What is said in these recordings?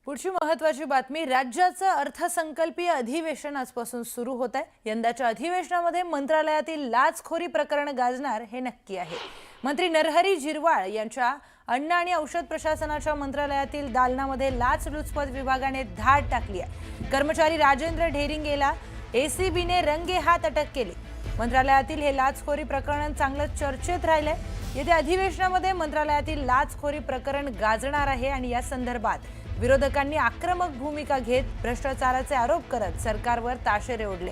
पुढची महत्त्वाची बातमी, राज्याचं अर्थसंकल्पीय अधिवेशन आजपासून सुरू होत आहे। यंदाच्या अधिवेशनामध्ये मंत्रालयातील लाचखोरी प्रकरण गाजणार हे नक्की आहे। मंत्री नरहरी झिरवाळ यांच्या अन्न आणि औषध प्रशासनाच्या मंत्रालयातील दालनामध्ये लाचलुचपत विभागाने धाड टाकली आहे। कर्मचारी राजेंद्र ढेरिंगेला एसीबीने रंगेहात अटक केली। मंत्रालयातील हे लाचखोरी प्रकरण चांगलं चर्चेत राहिले। येत्या अधिवेशनामध्ये मंत्रालयातील लाचखोरी प्रकरण गाजणार आहे आणि या संदर्भात विरोधकांनी आक्रमक भूमिका घेत भ्रष्टाचाराचे आरोप करत सरकारवर ताशेरे ओढले,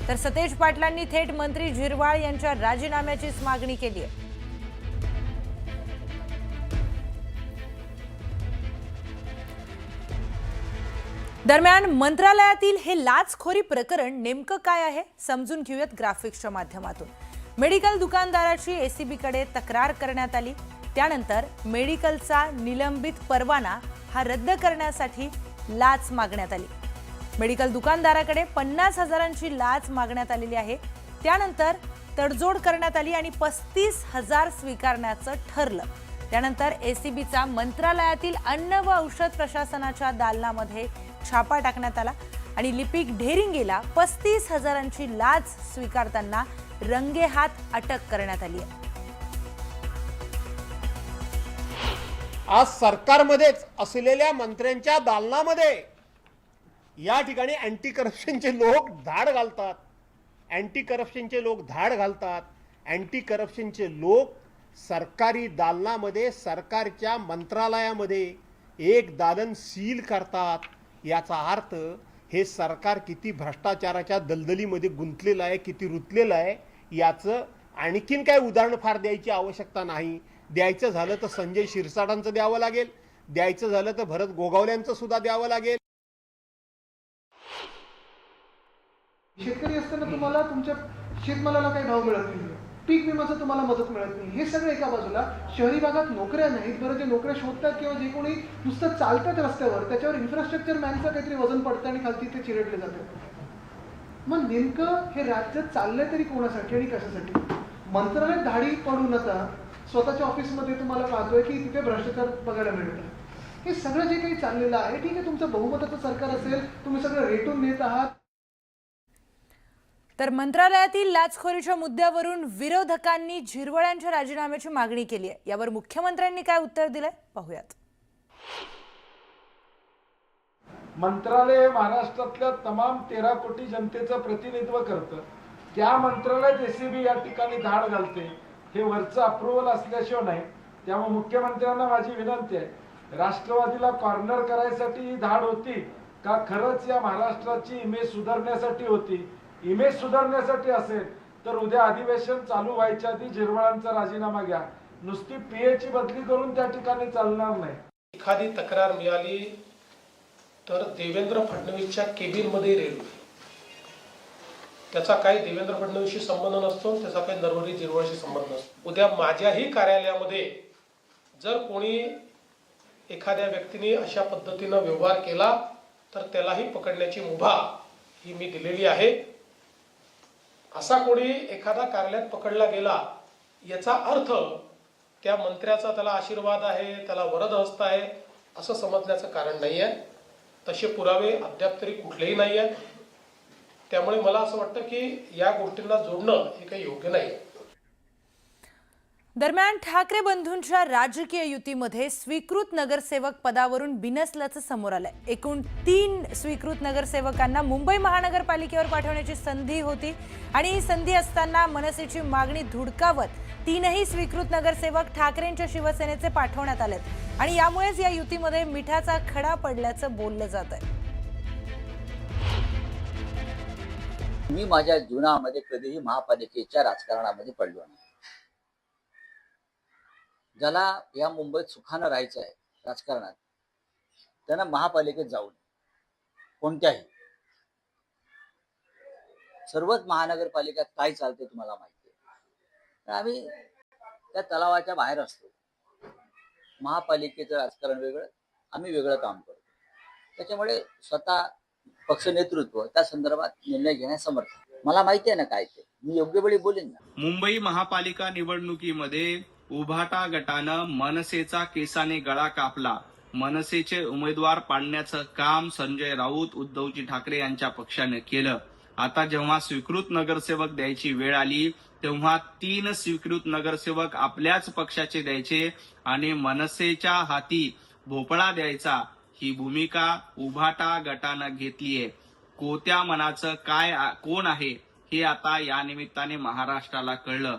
तर सतेज पाटलांनी थेट मंत्री झिरवाळ यांच्या राजीनाम्याचीच मागणी केली आहे। दरम्यान मंत्रालयातील हे लाचखोरी प्रकरण नेमकं काय आहे समजून घेऊयात ग्राफिक्सच्या माध्यमातून। मेडिकल दुकानदाराची एसीबीकडे तक्रार करण्यात आली, त्यानंतर मेडिकलचा निलंबित परवाना हा रद्द करण्यासाठी लाच मागण्यात आली। मेडिकल दुकानदाराकडे 50,000ची लाच मागण्यात आलेली आहे। त्यानंतर तडजोड करण्यात आली आणि 35,000 स्वीकारण्याचं ठरलं। त्यानंतर एसीबीचा मंत्रालयातील अन्न व औषध प्रशासनाच्या दालनामध्ये छापा टाकण्यात आला आणि लिपिक ढेरिंगेला 35,000ची लाच स्वीकारताना रंगेहात अटक करण्यात आली आहे। आज सरकारमध्येच असलेल्या मंत्र्यांच्या दालनामध्ये या ठिकाणी अँटी करप्शनचे लोक धाड घालतात, अँटी करप्शनचे लोक सरकारी दालनामध्ये, सरकारच्या मंत्रालयामध्ये एक दालन सील करतात। याचा अर्थ हे सरकार किती भ्रष्टाचाराच्या दलदलीमध्ये गुंतलेलं आहे, किती रुतलेलं आहे याचं आणखीन काय उदाहरण फार द्यायची आवश्यकता नाही। द्यायचं झालं तर संजय शिरसाटांचं द्यावं लागेल, द्यायचं झालं तर भरत गोगावल्यांचं सुद्धा द्यावं लागेल। शेतकरी असताना तुम्हाला तुमच्या शेतमालाला काही भाव मिळत नाही, पीक विम्याचं तुम्हाला मदत मिळत नाही, हे सगळं एका बाजूला। शहरी भागात नोकऱ्या नाहीत, बरं जे नोकऱ्या शोधतात किंवा जे कोणी नुसतं चालतात रस्त्यावर त्याच्यावर इन्फ्रास्ट्रक्चर मॅनचं काहीतरी वजन पडतं आणि खालती ते चिरडले जातात। मग नेमकं हे राज्य चाललंय तरी कोणासाठी आणि कशासाठी? मंत्रालयात धाडी पडू नका, स्वतःच्या ऑफिसमध्ये तुम्हाला पाहतोय की तिथे भ्रष्टाचार बघायला मिळतं। हे सगळं जे काही चाललेलं आहे, ठीक आहे, तुमचं बहुमताचं सरकार असेल, तुम्ही सगळं रेटून नेत आहात। तर मंत्रालयातील लाचखोरीच्या मुद्द्यावरून विरोधकांनी झिरवाळ यांच्या राजीनाम्याची मागणी केली आहे। यावर मुख्यमंत्र्यांनी काय उत्तर दिलंय पाहूयात। मंत्रालय महाराष्ट्रातल्या तमाम 13 कोटी जनतेचं प्रतिनिधित्व करतं। त्या मंत्रालयात एसीबी या ठिकाणी धाड घालते, हे वरचं अप्रुव्हल असल्याशिवाय नाही। त्यामुळे मुख्यमंत्र्यांना माझी विनंती आहे, राष्ट्रवादीला कॉर्नर करायसाठी ही धाड होती का खरंच या महाराष्ट्राची इमेज सुधारण्यासाठी होती? इमेज सुधारण्यासाठी असेल तर उद्या अधिवेशन चालू व्हायच्या आधी झिरवाळांचा राजीनामा घ्या। नुसती पीएची बदली करून त्या ठिकाणी चालणार नाही। एखादी तक्रार मिळाली तर देवेंद्र फडणवीसच्या केबिनमध्ये रेल्वे, त्याचा काही देवेंद्र फडणवीसशी संबंध नसतो, त्याचा काही नरहरी झिरवाळशी संबंध नसतो। उद्या माझ्याही कार्यालयामध्ये जर कोणी एखाद्या व्यक्तीने अशा पद्धतीनं व्यवहार केला तर त्यालाही पकडण्याची मुभा ही मी दिलेली आहे। असा कोणी एखादा कार्यालयात पकडला गेला याचा अर्थ त्या मंत्र्याचा त्याला आशीर्वाद आहे, त्याला वरद हस्त आहे असं समजण्याचं कारण नाही आहे। तसे पुरावे अद्याप तरी कुठलेही नाही आहेत। त्यामुळे मला असं वाटतं की या गोष्टींना जोडणं हे काही योग्य नाही। दरम्यान ठाकरे बंधूंच्या राजकीय युतीमध्ये स्वीकृत नगरसेवक पदावरून बिनसल्याचं समोर आलंय। एकूण 3 स्वीकृत नगरसेवकांना मुंबई महानगरपालिकेवर पाठवण्याची संधी होती आणि ही संधी असताना मनसेची मागणी धुडकावत 3ही स्वीकृत नगरसेवक ठाकरेंच्या शिवसेनेचे पाठवण्यात आलेत आणि यामुळेच या युतीमध्ये मिठाचा खडा पडल्याचं बोललं जात आहे। मी माझ्या जीवनामध्ये कधीही महापालिकेच्या राजकारणामध्ये पडलो नाही। ज्याला या मुंबईत सुखानं राहायचं आहे राजकारणात, त्यांना महापालिकेत जाऊ नये। कोणत्याही सर्वच महानगरपालिकेत काय चालते तुम्हाला माहिती आहे। तर आम्ही त्या तलावाच्या बाहेर असतो। महापालिकेचं राजकारण वेगळं, आम्ही वेगळं काम करतो। त्याच्यामुळे स्वतः पक्ष नेतृत्व त्या संदर्भात निर्णय घेण्यास समर्थ आहे। मला माहिती आहे ना काय ते, मी योग्य वेळी बोलेन ना। मुंबई महापालिका निवडणुकीमध्ये उभाटा गटानं मनसेचा केसाने गळा कापला मनसेचे उमेदवार पाडण्याचं काम संजय राऊत उद्धवजी ठाकरे यांच्या पक्षाने केलं. आता जेव्हा स्वीकृत नगरसेवक द्यायची वेळ आली तेव्हा 3 स्वीकृत नगरसेवक आपल्याच पक्षाचे द्यायचे आणि मनसेच्या हाती भोपळा द्यायचा ही भूमिका उभाटा गटानं घेतलीये. कोत्या मनाचं कोण आहे हे आता या निमित्ताने महाराष्ट्राला कळलं.